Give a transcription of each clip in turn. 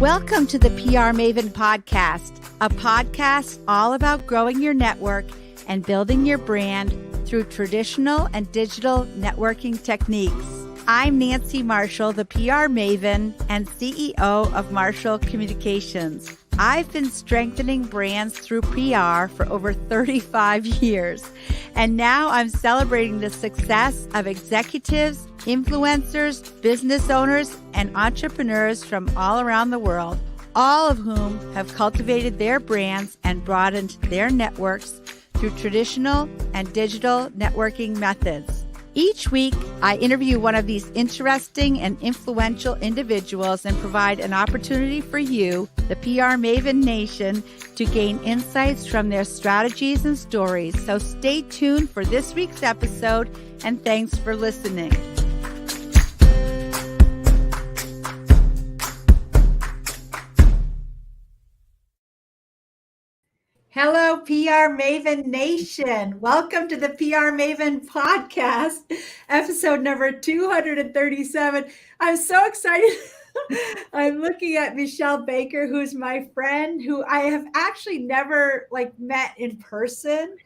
Welcome to the PR Maven Podcast, a podcast all about growing your network and building your brand through traditional and digital networking techniques. I'm Nancy Marshall, the PR Maven and CEO of Marshall Communications. I've been strengthening brands through PR for over 35 years, and now I'm celebrating the success of executives, influencers, business owners, and entrepreneurs from all around the world, all of whom have cultivated their brands and broadened their networks through traditional and digital networking methods. Each week, I interview one of these interesting and influential individuals and provide an opportunity for you, the PR Maven Nation, to gain insights from their strategies and stories. So stay tuned for this week's episode, and thanks for listening. Hello, PR Maven Nation. Welcome to the PR Maven Podcast, episode number 237. I'm so excited. I'm looking at Meshell Baker, who's my friend, who I have actually never met in person,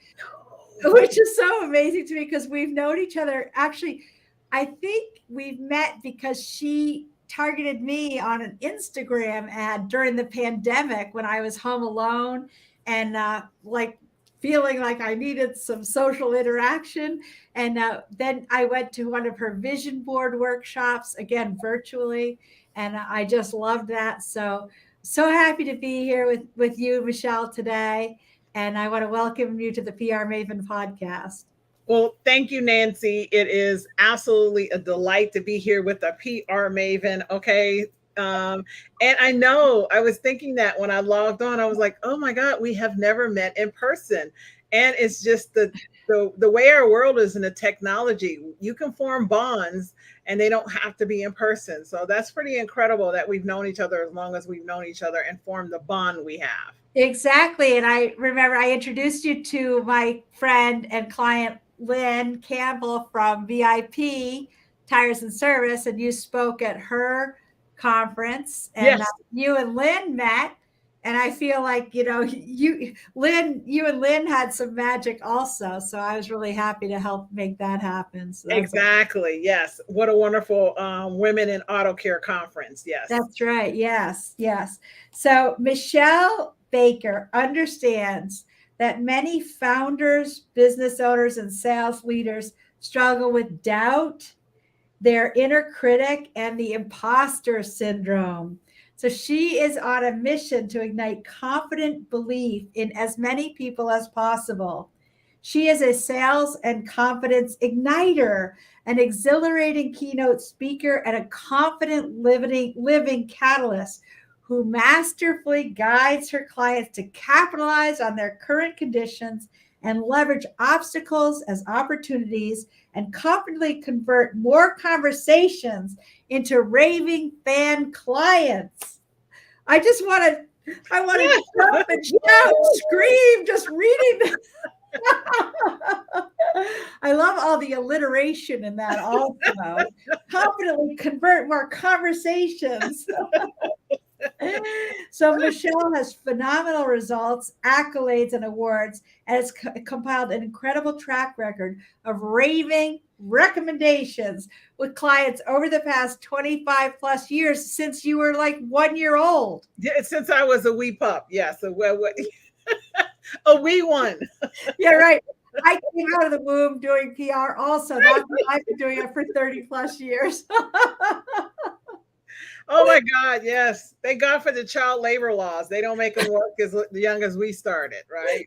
which is so amazing to me because we've known each other. Actually, I think we've met because she targeted me on an Instagram ad during the pandemic when I was home alone and feeling like I needed some social interaction. And then I went to one of her vision board workshops, again, virtually. And I just loved that. So happy to be here with you, Meshell, today. And I want to welcome you to the PR Maven Podcast. Well, thank you, Nancy. It is absolutely a delight to be here with a PR Maven. Okay. And I know I was thinking that when I logged on, I was like, oh my God, we have never met in person. And it's just the way our world is in the technology. You can form bonds and they don't have to be in person. So that's pretty incredible that we've known each other as long as we've known each other and formed the bond we have. Exactly. And I remember I introduced you to my friend and client, Lynn Campbell from VIP Tires and Service, and you spoke at her conference, and Yes. You and Lynn met, and I feel like you and Lynn had some magic also. So I was really happy to help make that happen. So exactly. Yes. What a wonderful Women in Auto Care conference. Yes. That's right. Yes. So Meshell Baker understands that many founders, business owners, and sales leaders struggle with doubt, their inner critic, and the imposter syndrome. So she is on a mission to ignite confident belief in as many people as possible. She is a sales and confidence igniter, an exhilarating keynote speaker, and a confident living catalyst who masterfully guides her clients to capitalize on their current conditions and leverage obstacles as opportunities and confidently convert more conversations into raving fan clients. I want to jump and shout, scream, just reading this. I love all the alliteration in that also. Confidently convert more conversations. So Meshell has phenomenal results, accolades, and awards, and has compiled an incredible track record of raving recommendations with clients over the past 25 plus years since you were 1 year old. Yeah, since I was a wee pup. Yes. A wee one. Yeah, right. I came out of the womb doing PR also. That's why I've been doing it for 30 plus years. Oh my God, yes. Thank God for the child labor laws. They don't make them work as young as we started, right?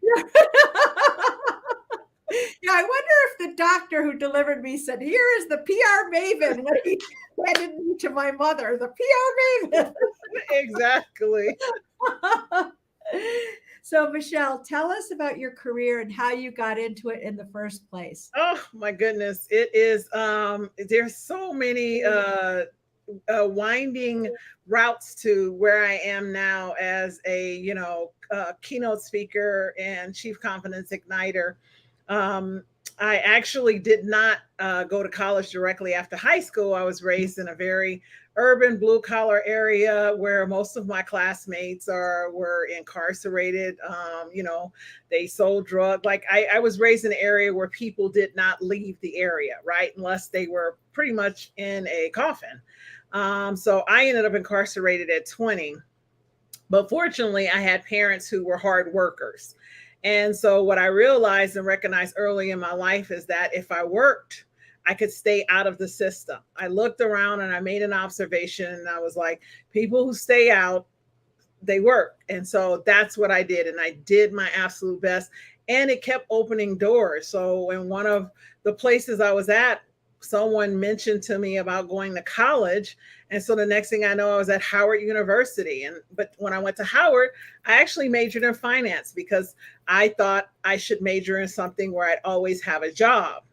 Yeah, I wonder if the doctor who delivered me said, here is the PR Maven, when he handed me to my mother, the PR Maven. Exactly. So Meshell, tell us about your career and how you got into it in the first place. Oh my goodness. It is, there's so many winding routes to where I am now as a keynote speaker and chief confidence igniter. I actually did not go to college directly after high school. I was raised in a very urban blue collar area where most of my classmates were incarcerated. They sold drugs. Like I was raised in an area where people did not leave the area, right? Unless they were pretty much in a coffin. So I ended up incarcerated at 20. But fortunately, I had parents who were hard workers. And so, what I realized and recognized early in my life is that if I worked, I could stay out of the system. I looked around and I made an observation, and I was like, people who stay out, they work. And so that's what I did. And I did my absolute best. And it kept opening doors. So, in one of the places I was at, someone mentioned to me about going to college. And so the next thing I know, I was at Howard University. But when I went to Howard, I actually majored in finance because I thought I should major in something where I'd always have a job.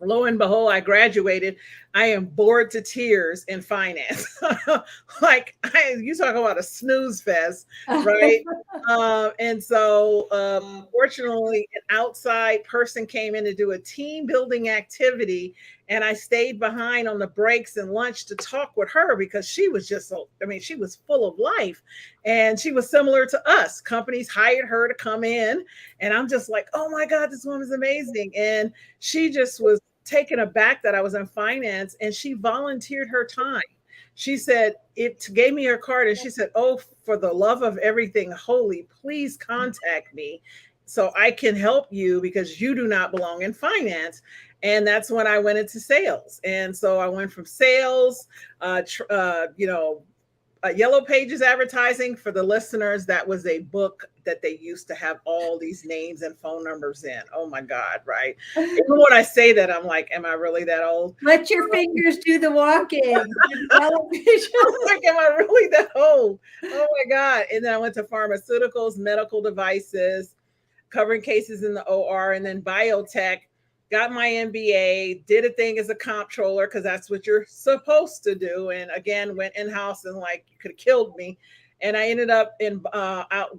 Lo and behold, I graduated. I am bored to tears in finance. You talk about a snooze fest, right? And so, fortunately, an outside person came in to do a team building activity, and I stayed behind on the breaks and lunch to talk with her because she was she was full of life, and she was similar to us. Companies hired her to come in, and I'm just like, oh my God, this woman's amazing. And she just was taken aback that I was in finance, and she volunteered her time. She said, it gave me her card, and she said, oh, for the love of everything holy, please contact me so I can help you because you do not belong in finance. And that's when I went into sales. And so I went from sales, Yellow Pages advertising. For the listeners, that was a book that they used to have all these names and phone numbers in. Oh my God, right? Even when I say that, I'm like, am I really that old? Let your fingers do the walking. Yellow Pages. Like, am I really that old? Oh my God. And then I went to pharmaceuticals, medical devices, covering cases in the OR, and then biotech. Got my MBA, did a thing as a comptroller because that's what you're supposed to do. And again, went in-house and you could have killed me. And I ended up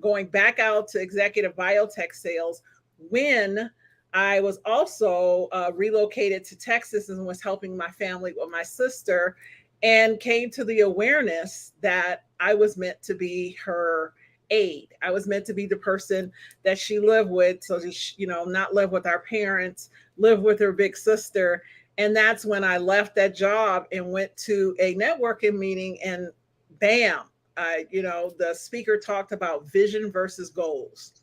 going back out to executive biotech sales when I was also relocated to Texas and was helping my family with my sister, and came to the awareness that I was meant to be her aid. I was meant to be the person that she lived with. So, not live with our parents, live with her big sister. And that's when I left that job and went to a networking meeting, and bam, the speaker talked about vision versus goals.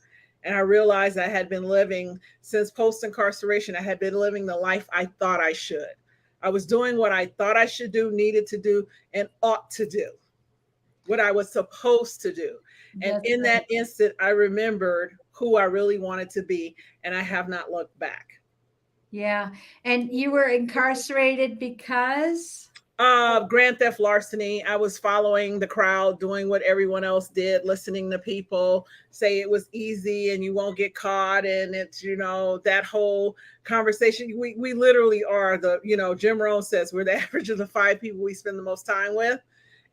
And I realized I had been living since post-incarceration. I had been living the life I thought I should. I was doing what I thought I should do, needed to do, and ought to do, what I was supposed to do. And in that instant, I remembered who I really wanted to be, and I have not looked back. Yeah. And you were incarcerated because? Grand theft larceny. I was following the crowd, doing what everyone else did, listening to people say it was easy and you won't get caught. And it's, that whole conversation. We literally are Jim Rohn says we're the average of the 5 people we spend the most time with.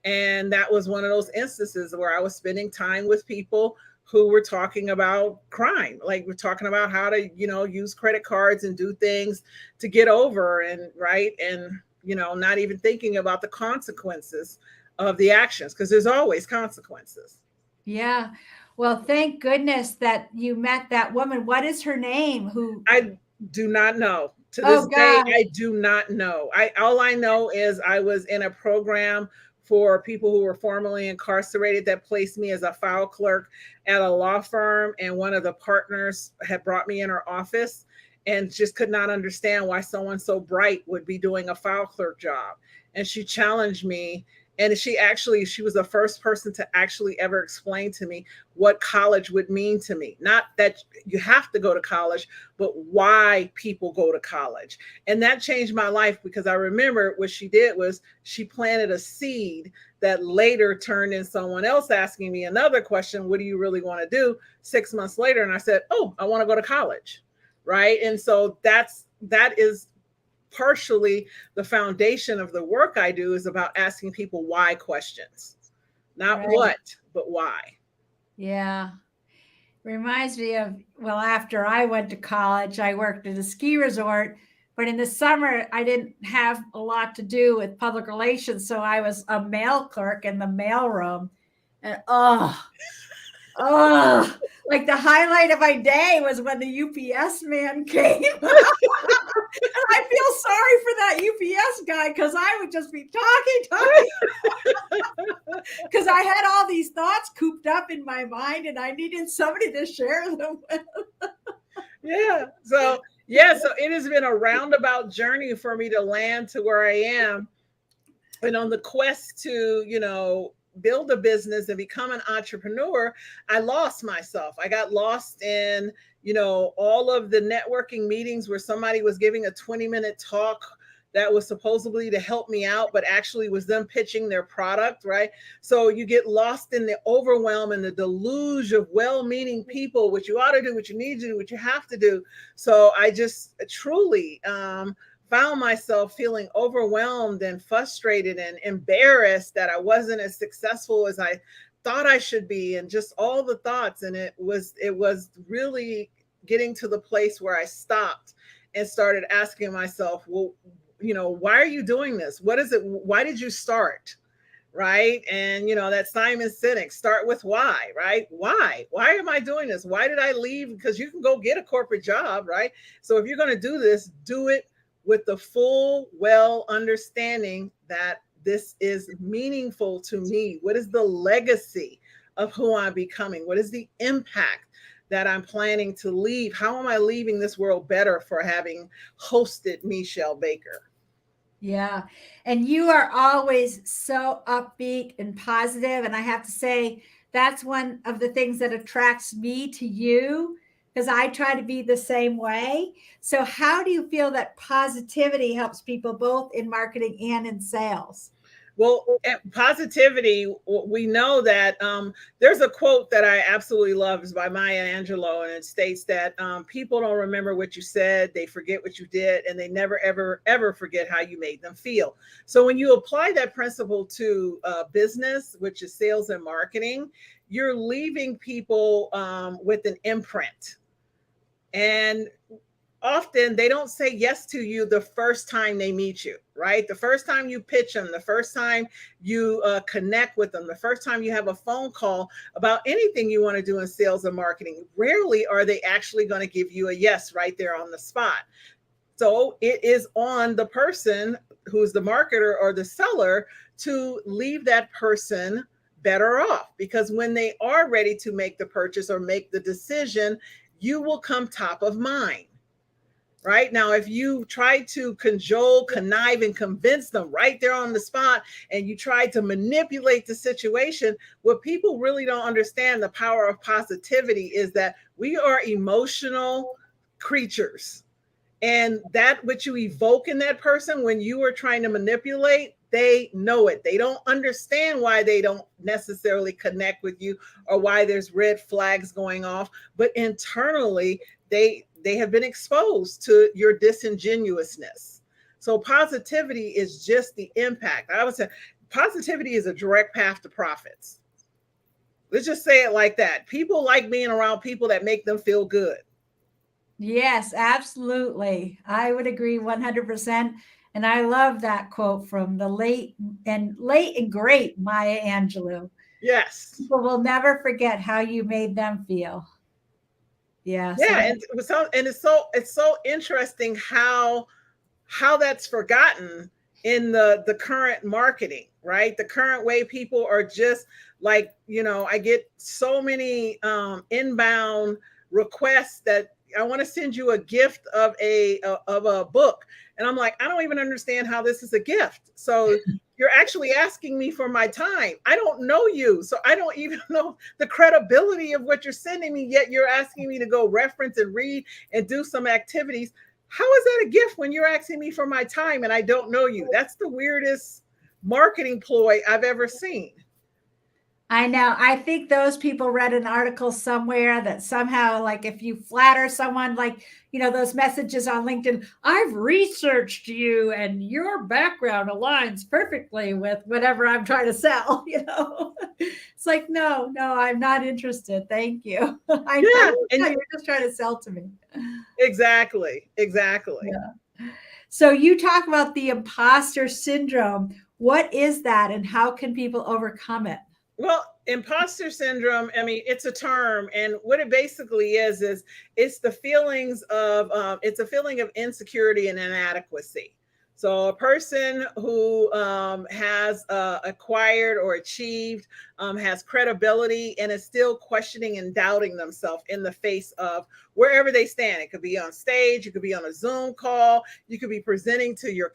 And that was one of those instances where I was spending time with people who were talking about crime. Like, we're talking about how to, use credit cards and do things to get over, and right. And, not even thinking about the consequences of the actions, because there's always consequences. Yeah. Well, thank goodness that you met that woman. What is her name? I do not know. To this day, I do not know. All I know is I was in a program for people who were formerly incarcerated that placed me as a file clerk at a law firm. And one of the partners had brought me in her office and just could not understand why someone so bright would be doing a file clerk job. And she challenged me. And she was the first person to actually ever explain to me what college would mean to me. Not that you have to go to college, but why people go to college. And that changed my life, because I remember what she did was she planted a seed that later turned in someone else asking me another question: what do you really want to do? 6 months later. And I said, oh, I want to go to college. Right. And so that is partially the foundation of the work I do, is about asking people why questions, not what, but why. Yeah. Reminds me of, well, after I went to college, I worked at a ski resort, but in the summer, I didn't have a lot to do with public relations. So I was a mail clerk in the mailroom. And like the highlight of my day was when the UPS man came. And I feel sorry for that UPS guy because I would just be talking. Because I had all these thoughts cooped up in my mind and I needed somebody to share them with. So it has been a roundabout journey for me to land to where I am. And on the quest to, build a business and become an entrepreneur, I lost myself. I got lost in, all of the networking meetings where somebody was giving a 20-minute talk that was supposedly to help me out, but actually was them pitching their product, right? So you get lost in the overwhelm and the deluge of well-meaning people, what you ought to do, what you need to do, what you have to do. So I just truly found myself feeling overwhelmed and frustrated and embarrassed that I wasn't as successful as I thought I should be, and just all the thoughts. And it was really getting to the place where I stopped and started asking myself, well, why are you doing this? What is it? Why did you start? Right. And, that Simon Sinek, start with why, right? Why am I doing this? Why did I leave? Because you can go get a corporate job, right? So if you're going to do this, do it with the full understanding that this is meaningful to me. What is the legacy of who I'm becoming? What is the impact that I'm planning to leave? How am I leaving this world better for having hosted Meshell Baker? Yeah. And you are always so upbeat and positive. And I have to say, that's one of the things that attracts me to you, because I try to be the same way. So how do you feel that positivity helps people both in marketing and in sales? Well, positivity, we know that there's a quote that I absolutely love, is by Maya Angelou, and it states that people don't remember what you said, they forget what you did, and they never, ever, ever forget how you made them feel. So when you apply that principle to business, which is sales and marketing, you're leaving people with an imprint. And often they don't say yes to you the first time they meet you, right? The first time you pitch them, the first time you connect with them, the first time you have a phone call about anything you want to do in sales and marketing, rarely are they actually going to give you a yes right there on the spot. So it is on the person who's the marketer or the seller to leave that person better off, because when they are ready to make the purchase or make the decision, you will come top of mind. Right now, if you try to cajole, connive, and convince them right there on the spot, and you try to manipulate the situation, what people really don't understand, the power of positivity, is that we are emotional creatures. And that which you evoke in that person when you are trying to manipulate, they know it. They don't understand why they don't necessarily connect with you or why there's red flags going off. But internally, they have been exposed to your disingenuousness. So positivity is just the impact. I would say positivity is a direct path to profits. Let's just say it like that. People like being around people that make them feel good. Yes, absolutely. I would agree 100%. And I love that quote from the late and great Maya Angelou. Yes. People will never forget how you made them feel. Yeah. And it's so interesting how that's forgotten in the current marketing, right? The current way people are just like, I get so many inbound requests that I want to send you a gift of a book. And I'm like, I don't even understand how this is a gift. So you're actually asking me for my time. I don't know you. So I don't even know the credibility of what you're sending me, yet you're asking me to go reference and read and do some activities. How is that a gift when you're asking me for my time and I don't know you? That's the weirdest marketing ploy I've ever seen. I know. I think those people read an article somewhere that somehow, like, if you flatter someone, like, those messages on LinkedIn, I've researched you and your background aligns perfectly with whatever I'm trying to sell. It's like, no, I'm not interested. Thank you. I Yeah, know and you're just trying to sell to me. exactly. Yeah. So you talk about the imposter syndrome. What is that and how can people overcome it? Well, imposter syndrome, I mean, it's a term, and what it basically is it's the feelings of it's a feeling of insecurity and inadequacy. So a person who has acquired or achieved, has credibility, and is still questioning and doubting themselves in the face of wherever they stand. It could be on stage, you could be on a Zoom call, you could be presenting to your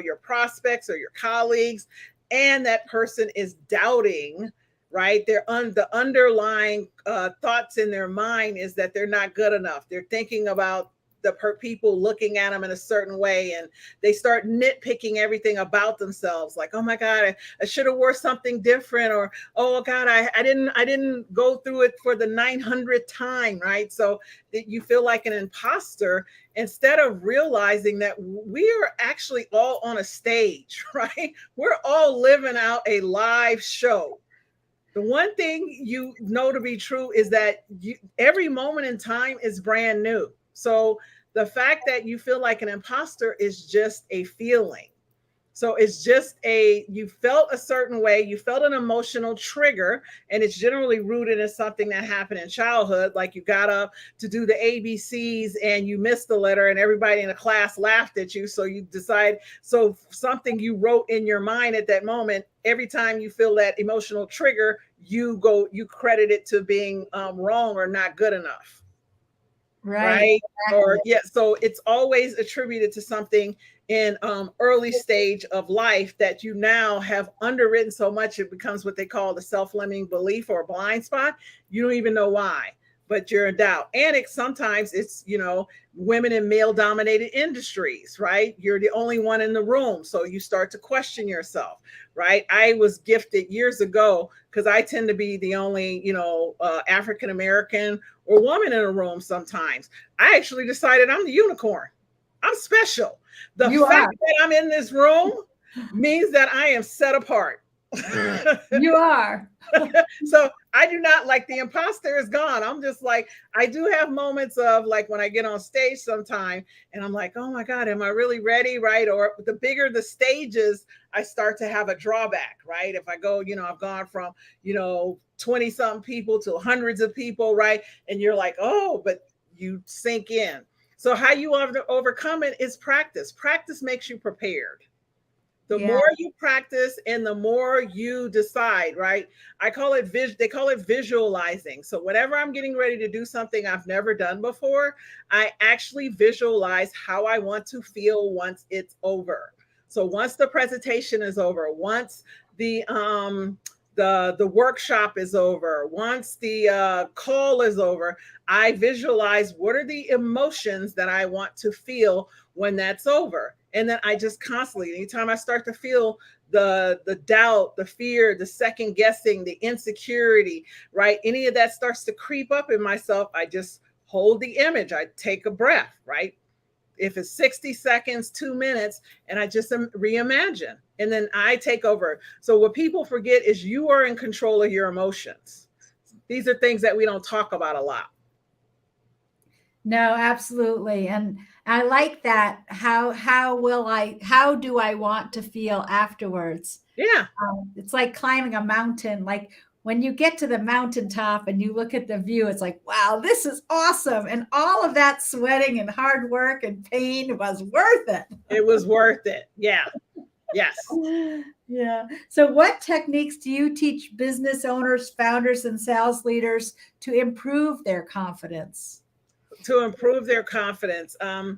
your prospects or your colleagues, and that person is doubting, right? The underlying thoughts in their mind is that they're not good enough. They're thinking about the people looking at them in a certain way, and they start nitpicking everything about themselves, like, oh my God, I should have wore something different, or oh God, I didn't go through it for the 900th time, right? So that you feel like an imposter, instead of realizing that we are actually all on a stage, right? We're all living out a live show. The one thing you know to be true is that every moment in time is brand new. So the fact that you feel like an imposter is just a feeling. So it's just you felt a certain way, you felt an emotional trigger, and it's generally rooted in something that happened in childhood, like you got up to do the ABCs and you missed the letter and everybody in the class laughed at you. So you decide, so something you wrote in your mind at that moment, every time you feel that emotional trigger, you credit it to being wrong or not good enough. Right. Exactly. Or yeah, so it's always attributed to something in early stage of life that you now have underwritten so much it becomes what they call the self-limiting belief or blind spot. You don't even know why, but you're in doubt. And sometimes it's women in male dominated industries, right? You're the only one in the room, so you start to question yourself, right? I was gifted years ago because I tend to be the only African American or woman in a room. Sometimes I actually decided I'm the unicorn. I'm special. The fact that I'm in this room means that I am set apart. You are. So I do not, like, the imposter is gone. I'm just like, I do have moments of, like, when I get on stage sometime and I'm like, oh my God, am I really ready? Right. Or the bigger the stage is, I start to have a drawback, right? If I go, I've gone from, 20 something people to hundreds of people, right? And you're like, oh, but you sink in. So how you overcome it is practice. Practice makes you prepared. The more you practice and the more you decide, right? They call it visualizing. So whenever I'm getting ready to do something I've never done before, I actually visualize how I want to feel once it's over. So once the presentation is over, once the workshop is over, once the call is over, I visualize what are the emotions that I want to feel when that's over. And then I just constantly, anytime I start to feel the doubt, the fear, the second guessing, the insecurity, right? Any of that starts to creep up in myself, I just hold the image. I take a breath, right? If it's 60 seconds, 2 minutes, and I just reimagine, and then I take over. So what people forget is you are in control of your emotions. These are things that we don't talk about a lot. No, absolutely. And I like that. How do I want to feel afterwards? Yeah. It's like climbing a mountain. Like when you get to the mountaintop and you look at the view, it's like, wow, this is awesome. And all of that sweating and hard work and pain was worth it. It was worth it. Yeah. Yes. Yeah. So what techniques do you teach business owners, founders, and sales leaders to improve their confidence? To improve their confidence. One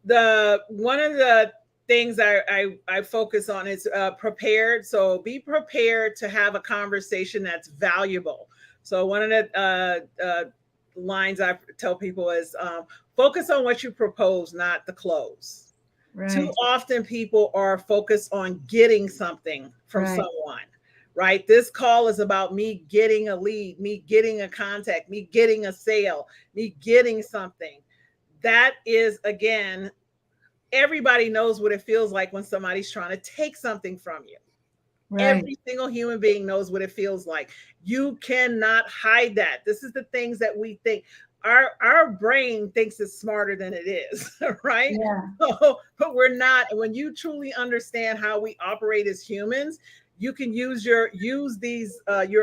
of the things I focus on is prepared. So be prepared to have a conversation that's valuable. So one of the lines I tell people is focus on what you propose, not the close. Right. Too often people are focused on getting something from someone, right? This call is about me getting a lead, me getting a contact, me getting a sale, me getting something. That is, again, everybody knows what it feels like when somebody's trying to take something from you. Right. Every single human being knows what it feels like. You cannot hide that. This is the things that we think. Our brain thinks it's smarter than it is, right? Yeah. So, but we're not. When you truly understand how we operate as humans, you can use your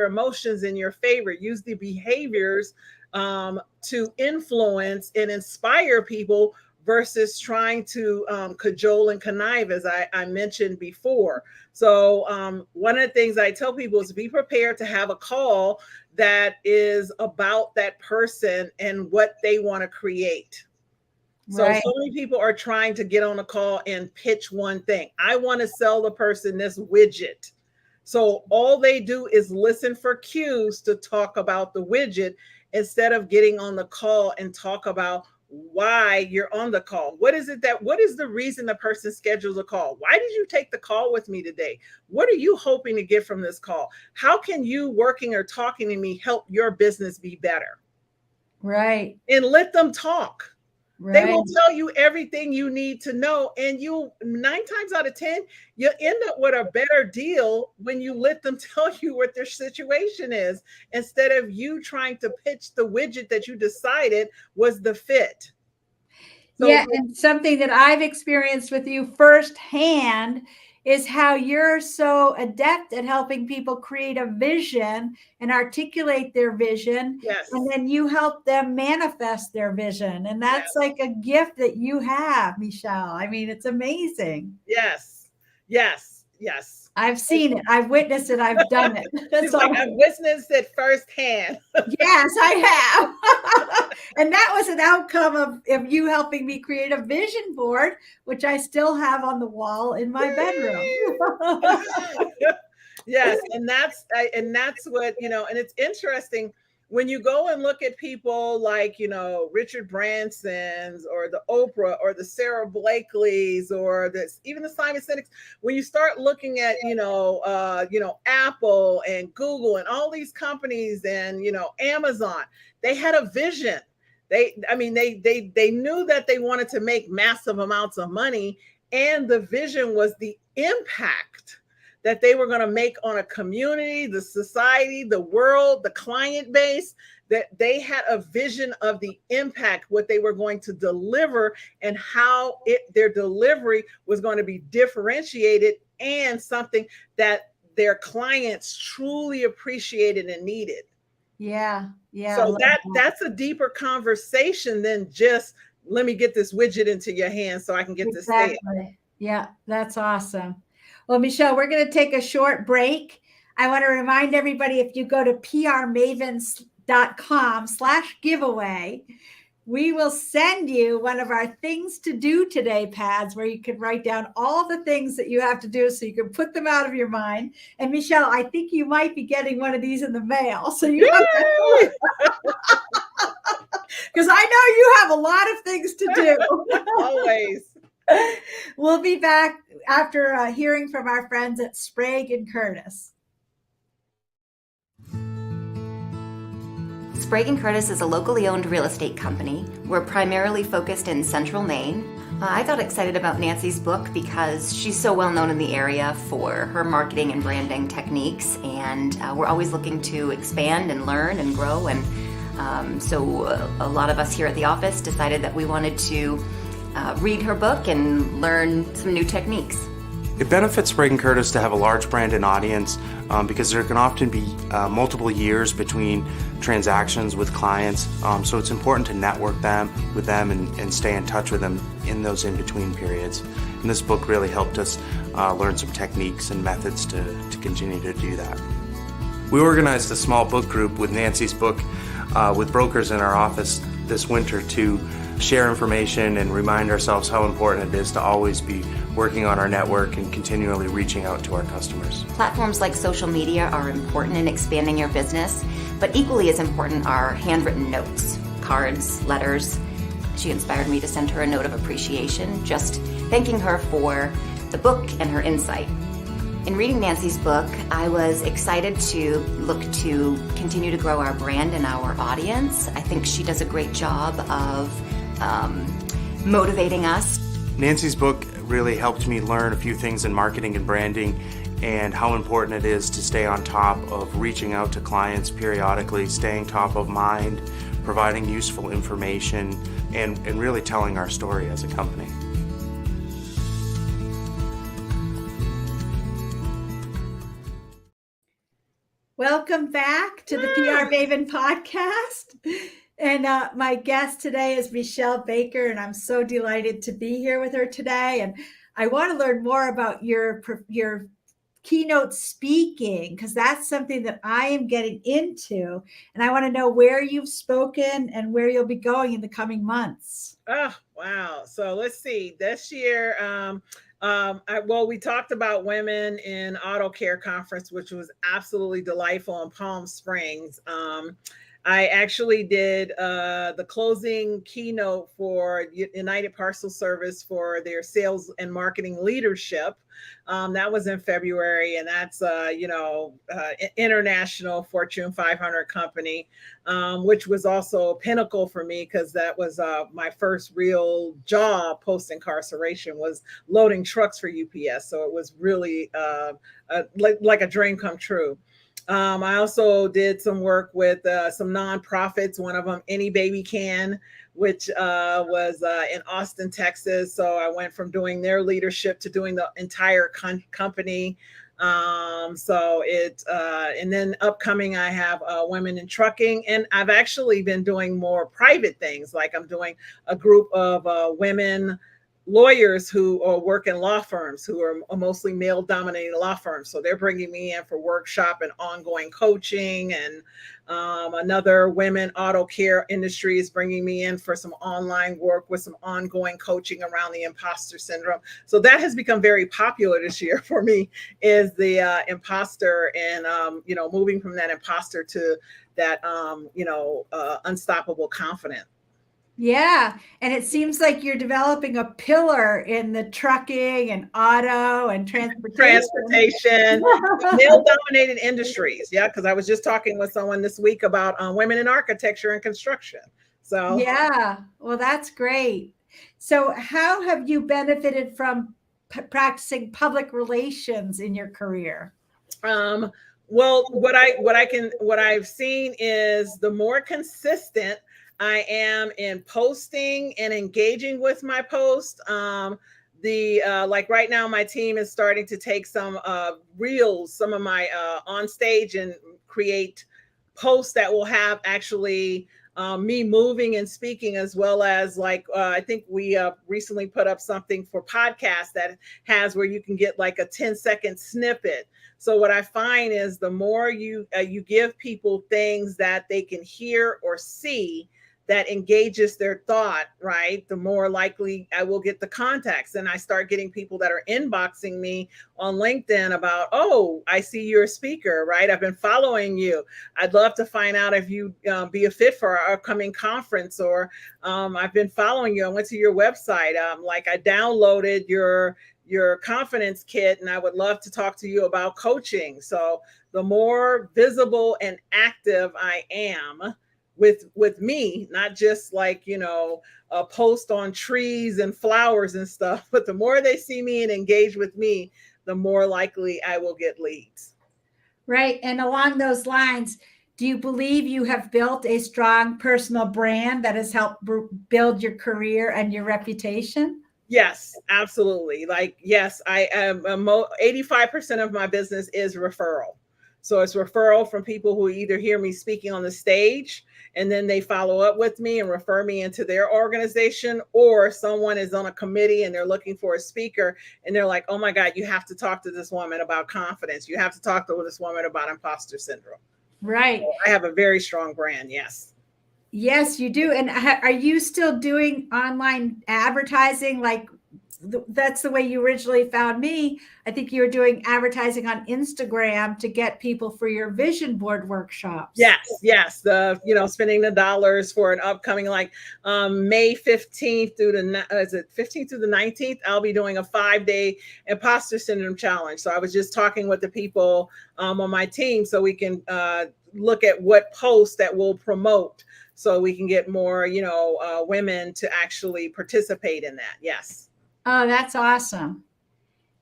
emotions in your favor, use the behaviors to influence and inspire people versus trying to cajole and connive, as I mentioned before. So one of the things I tell people is be prepared to have a call that is about that person and what they want to create. So many people are trying to get on a call and pitch one thing. I want to sell the person this widget. So all they do is listen for cues to talk about the widget instead of getting on the call and talk about why you're on the call. What is the reason the person schedules a call? Why did you take the call with me today? What are you hoping to get from this call? How can you working or talking to me help your business be better? Right. And let them talk. Right. They will tell you everything you need to know. And 9 times out of 10, you end up with a better deal when you let them tell you what their situation is, instead of you trying to pitch the widget that you decided was the fit. So, yeah. And something that I've experienced with you firsthand is how you're so adept at helping people create a vision and articulate their vision. Yes. And then you help them manifest their vision. And that's like a gift that you have, Meshell. I mean, it's amazing. Yes. Yes. Yes. I've seen it. I've witnessed it. I've done it. It's like I've witnessed it firsthand. Yes, I have. And that was an outcome of you helping me create a vision board, which I still have on the wall in my bedroom. Yes. And that's what, and it's interesting when you go and look at people like, Richard Branson's or the Oprah or the Sarah Blakely's or even the Simon Sinek's, when you start looking at, Apple and Google and all these companies and, Amazon, they had a vision. They knew that they wanted to make massive amounts of money, and the vision was the impact that they were going to make on a community, the society, the world, the client base, that they had a vision of the impact, what they were going to deliver, and how their delivery was going to be differentiated and something that their clients truly appreciated and needed. Yeah. Yeah. So that's a deeper conversation than just, let me get this widget into your hands so I can get this sale. Yeah, that's awesome. Well, Meshell, we're going to take a short break. I want to remind everybody, if you go to prmavens.com/giveaway, we will send you one of our things to do today pads where you can write down all the things that you have to do so you can put them out of your mind. And Meshell, I think you might be getting one of these in the mail. So you have to, because I know you have a lot of things to do. Always. We'll be back after hearing from our friends at Sprague & Curtis. Sprague & Curtis is a locally owned real estate company. We're primarily focused in Central Maine. I got excited about Nancy's book because she's so well known in the area for her marketing and branding techniques, and we're always looking to expand and learn and grow. And so a lot of us here at the office decided that we wanted to read her book and learn some new techniques. It benefits Sprague & Curtis to have a large brand and audience because there can often be multiple years between transactions with clients. So it's important to network with them and stay in touch with them in those in-between periods. And this book really helped us learn some techniques and methods to continue to do that. We organized a small book group with Nancy's book with brokers in our office this winter to share information and remind ourselves how important it is to always be working on our network and continually reaching out to our customers. Platforms like social media are important in expanding your business, but equally as important are handwritten notes, cards, letters. She inspired me to send her a note of appreciation, just thanking her for the book and her insight. In reading Nancy's book, I was excited to look to continue to grow our brand and our audience. I think she does a great job of motivating us. Nancy's book really helped me learn a few things in marketing and branding and how important it is to stay on top of reaching out to clients periodically, staying top of mind, providing useful information, and really telling our story as a company. Welcome back to the PR Maven Podcast. And my guest today is Meshell Baker, and I'm so delighted to be here with her today. And I want to learn more about your keynote speaking, because that's something that I am getting into. And I want to know where you've spoken and where you'll be going in the coming months. Oh, wow. So let's see. This year, we talked about Women in Auto Care Conference, which was absolutely delightful in Palm Springs. I actually did the closing keynote for United Parcel Service for their sales and marketing leadership. That was in February, and that's international Fortune 500 company, which was also a pinnacle for me because that was my first real job post incarceration, was loading trucks for UPS. So it was really like a dream come true. I also did some work with some nonprofits, one of them, Any Baby Can, which was in Austin, Texas. So I went from doing their leadership to doing the entire company. And then upcoming, I have Women in Trucking, and I've actually been doing more private things. Like I'm doing a group of women lawyers who work in law firms, who are mostly male dominated law firms. So they're bringing me in for workshop and ongoing coaching. And another women auto care industry is bringing me in for some online work with some ongoing coaching around the imposter syndrome. So that has become very popular this year for me, is the imposter, and moving from that imposter to that unstoppable confidence. Yeah. And it seems like you're developing a pillar in the trucking and auto and transportation. Male-dominated industries. Yeah, because I was just talking with someone this week about women in architecture and construction. So yeah, well, that's great. So how have you benefited from practicing public relations in your career? Well, what I've seen is the more consistent I am in posting and engaging with my post. Like right now, my team is starting to take some reels, some of my on stage, and create posts that will have actually me moving and speaking, as well as I think we recently put up something for podcasts that has where you can get like a 10-second snippet. So what I find is the more you give people things that they can hear or see that engages their thought, right, the more likely I will get the contacts. And I start getting people that are inboxing me on LinkedIn about, oh, I see you're a speaker, right? I've been following you. I'd love to find out if you be a fit for our upcoming conference, or I've been following you. I went to your website. I downloaded your confidence kit, and I would love to talk to you about coaching. So the more visible and active I am with me, not just a post on trees and flowers and stuff, but the more they see me and engage with me, the more likely I will get leads. Right. And along those lines, do you believe you have built a strong personal brand that has helped build your career and your reputation? Yes, absolutely. Yes, I am. 85% of my business is referral. So it's referral from people who either hear me speaking on the stage and then they follow up with me and refer me into their organization, or someone is on a committee and they're looking for a speaker and they're like, oh my God, you have to talk to this woman about confidence. You have to talk to this woman about imposter syndrome. Right. So I have a very strong brand. Yes. Yes, you do. And are you still doing online advertising, like that's the way you originally found me. I think you were doing advertising on Instagram to get people for your vision board workshops. Yes. Spending the dollars for an upcoming May 15th through the 15th through the 19th, I'll be doing a 5-day imposter syndrome challenge. So I was just talking with the people on my team so we can look at what posts that will promote so we can get more, women to actually participate in that. Yes. Oh, that's awesome.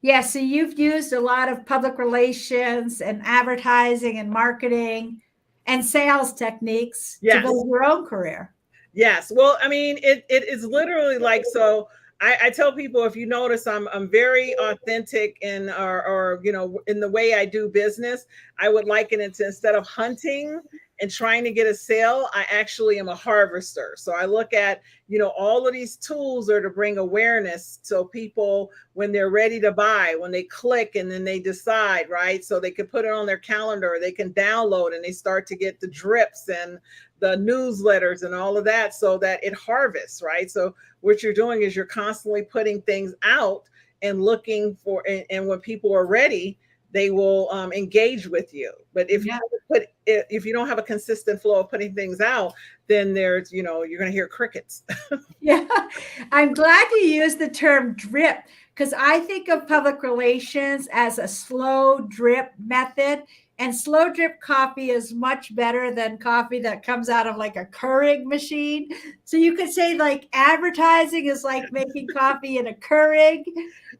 Yeah. So you've used a lot of public relations and advertising and marketing and sales techniques to build your own career. Yes. Well, I mean, it is literally so I tell people, if you notice, I'm very authentic in in the way I do business. I would liken it to, instead of hunting and trying to get a sale, I actually am a harvester. So I look at, all of these tools are to bring awareness. So people, when they're ready to buy, when they click and then they decide, right? So they can put it on their calendar, or they can download and they start to get the drips and the newsletters and all of that, so that it harvests, right? So what you're doing is you're constantly putting things out and looking for, and when people are ready, they will engage with you. But if you don't have a consistent flow of putting things out, then there's, you're going to hear crickets. Yeah. I'm glad you used the term drip, because I think of public relations as a slow drip method. And slow drip coffee is much better than coffee that comes out of like a Keurig machine. So you could say advertising is like making coffee in a Keurig.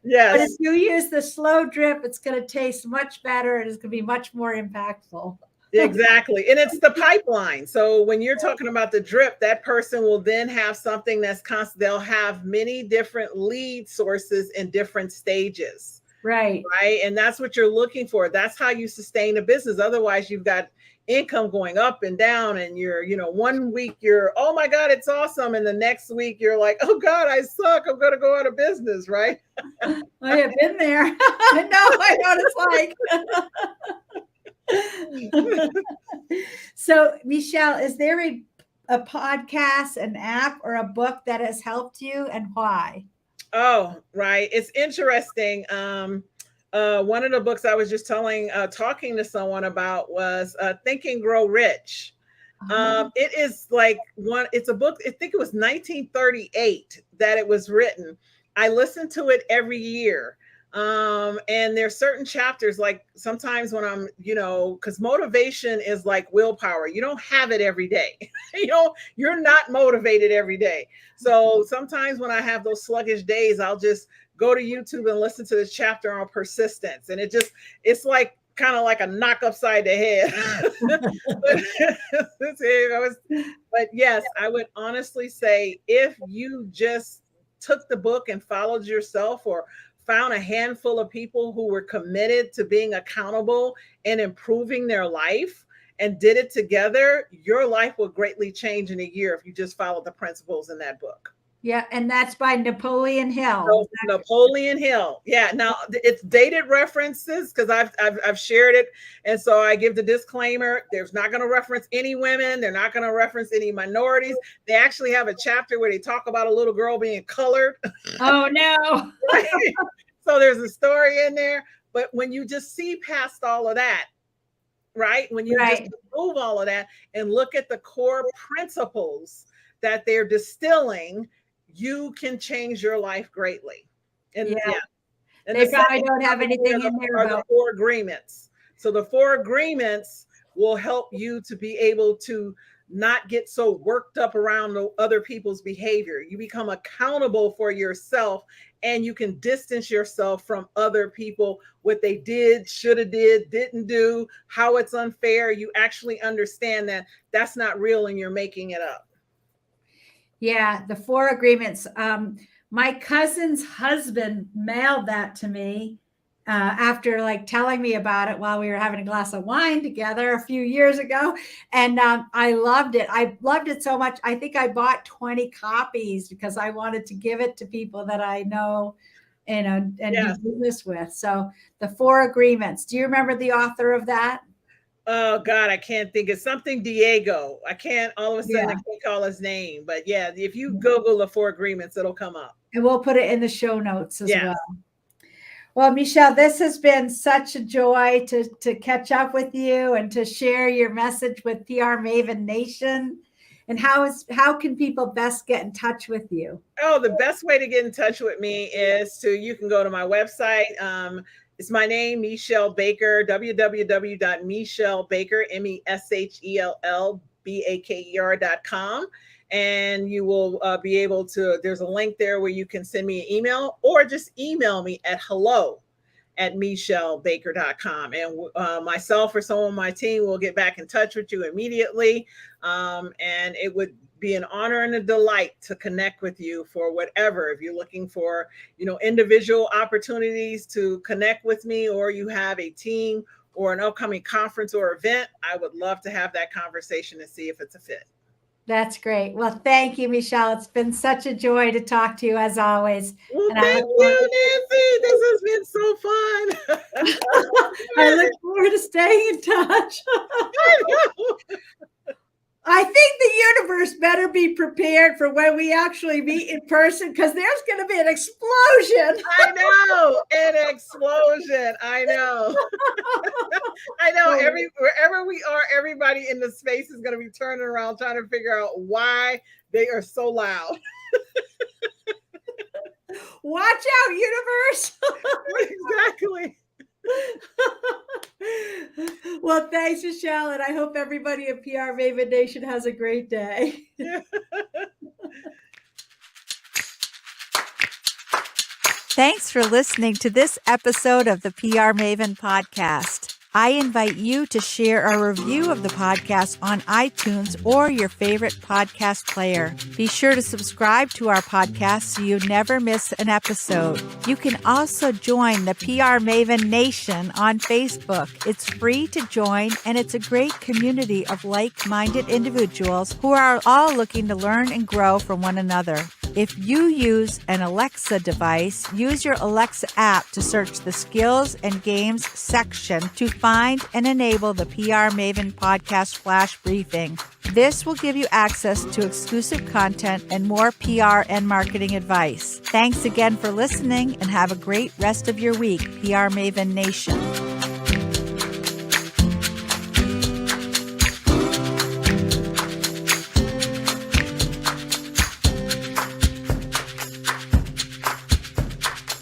Yes. But if you use the slow drip, it's going to taste much better and it's going to be much more impactful. Exactly. And it's the pipeline. So when you're talking about the drip, that person will then have something that's constant. They'll have many different lead sources in different stages. Right. And that's what you're looking for. That's how you sustain a business. Otherwise, you've got income going up and down, and you're, 1 week you're, oh my God, it's awesome. And the next week you're like, oh God, I suck. I'm going to go out of business. Right. I have been there. I know what it's like. So, Meshell, is there a podcast, an app, or a book that has helped you, and why? Oh, right. It's interesting. One of the books I was just talking to someone about was Think and Grow Rich. It is it's a book, I think it was 1938 that it was written. I listen to it every year. And there's certain chapters, like sometimes when I'm, because motivation is like willpower. You don't have it every day. You're not motivated every day. So sometimes when I have those sluggish days, I'll just go to YouTube and listen to this chapter on persistence. And it's like kind of like a knock upside the head. But yes, I would honestly say, if you just took the book and followed yourself, or found a handful of people who were committed to being accountable and improving their life and did it together, your life will greatly change in a year if you just followed the principles in that book. Yeah, and that's by Napoleon Hill. So, Napoleon Hill. Yeah. Now it's dated references because I've shared it, and so I give the disclaimer: there's not going to reference any women. They're not going to reference any minorities. They actually have a chapter where they talk about a little girl being colored. Oh no! Right? So there's a story in there, but when you just see past all of that, right? When you just remove all of that and look at the core principles that they're distilling, you can change your life greatly. And and they probably don't have anything in there about the 4 agreements. So the 4 agreements will help you to be able to not get so worked up around other people's behavior. You become accountable for yourself, and you can distance yourself from other people, what they did, should have did, didn't do, how it's unfair. You actually understand that that's not real and you're making it up. Yeah, the 4 agreements. My cousin's husband mailed that to me after telling me about it while we were having a glass of wine together a few years ago. And I loved it. I loved it so much. I think I bought 20 copies because I wanted to give it to people that I know and do business with. So the 4 agreements. Do you remember the author of that? Oh God, I can't think. It's something Diego. I can't all of a sudden I can't call his name. But yeah, if you Google the 4 agreements, it'll come up. And we'll put it in the show notes as Yes. well. Well, Meshell, this has been such a joy to catch up with you and to share your message with PR Maven Nation. And how can people best get in touch with you? Oh, the best way to get in touch with me is you can go to my website. It's my name, Meshell Baker, www.meshellbaker, MESHELLBAKER.com. And you will be able to, there's a link there where you can send me an email or just email me at hello@meshellbaker.com. And myself or someone on my team will get back in touch with you immediately. And it would be an honor and a delight to connect with you for whatever. If you're looking for, individual opportunities to connect with me, or you have a team or an upcoming conference or event, I would love to have that conversation and see if it's a fit. That's great. Well, thank you, Meshell. It's been such a joy to talk to you as always. Well, thank you, Nancy. This has been so fun. I look forward to staying in touch. I know. I think the universe better be prepared for when we actually meet in person, because there's going to be an explosion. I know, an explosion. I know. I know. Wherever we are, everybody in the space is going to be turning around trying to figure out why they are so loud. Watch out, universe. Exactly. Well, thanks, Meshell, and I hope everybody at PR Maven Nation has a great day. Thanks for listening to this episode of the PR Maven Podcast. I invite you to share a review of the podcast on iTunes or your favorite podcast player. Be sure to subscribe to our podcast so you never miss an episode. You can also join the PR Maven Nation on Facebook. It's free to join, and it's a great community of like-minded individuals who are all looking to learn and grow from one another. If you use an Alexa device, use your Alexa app to search the Skills and Games section to find and enable the PR Maven Podcast Flash Briefing. This will give you access to exclusive content and more PR and marketing advice. Thanks again for listening, and have a great rest of your week, PR Maven Nation.